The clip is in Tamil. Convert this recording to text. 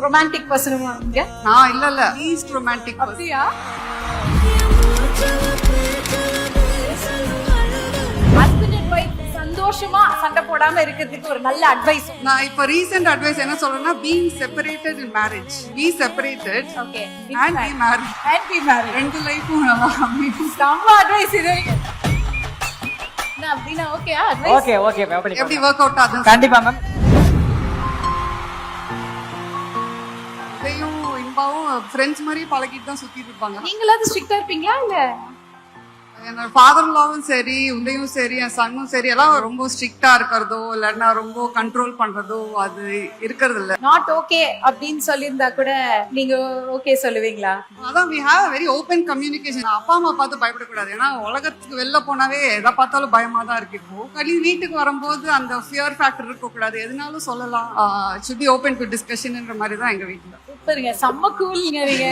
ரொமான்டிக் பர்சனுமா நீங்க? நான் இல்ல லீஸ்ட் ரொமான்டிக் அப்படியா? ஹஸ்பண்ட் அண்ட் வைஃப் சந்தோஷமா சண்டை போடாம இருக்கிறதுக்கு ஒரு நல்ல அட்வைஸ். நான் இப்ப ரீசன்ட் அட்வைஸ் என்ன சொல்றேன்னா being separated in marriage, be separated okay and be married. And B married. ரெண்டு லைஃபும் நல்லா அமையும். செம்ம அட்வைஸ் இது. நான் அப்படினா ஓகேயா அட்வைஸ்? ஓகே எப்படி ஒர்க் அவுட் ஆகுது? கண்டிப்பா மேம். இதையும் இன்பாவும் ஃப்ரெண்ட்ஸ் மாதிரி பழகிட்டு தான் சுத்திட்டு இருப்பாங்க. நீங்களாவது ஸ்ட்ரிக்ட்டா இருப்பீங்களா இல்ல? என்னோட ஃபாதர் லாவும் சரி, உண்டையும் சரி, என் சன்னும் சரி, எல்லாம் ரொம்ப ஸ்ட்ரிக்டா இருக்கிறதோ இல்லைன்னா ரொம்ப கண்ட்ரோல் பண்றதோ அது இருக்கிறது இல்ல. நாட் ஓகே அப்படின்னு சொல்லியிருந்தா கூட நீங்க ஓகே சொல்லுவீங்களா? அதான் we have a very open communication. அப்பா அம்மா பார்த்து பயப்படக்கூடாது. ஏன்னா உலகத்துக்கு வெளில போனாவே எதை பார்த்தாலும் பயமா தான் இருக்கு. இப்போ கல்வி வீட்டுக்கு வரும்போது அந்த ஃபியர் ஃபேக்டர் இருக்கக்கூடாது. எதுனாலும் சொல்லலாம். should be open to discussion ன்ற மாதிரி தான் எங்க வீட்டுல. சூப்பருங்க, செம்ம கூல்ங்க நீங்க.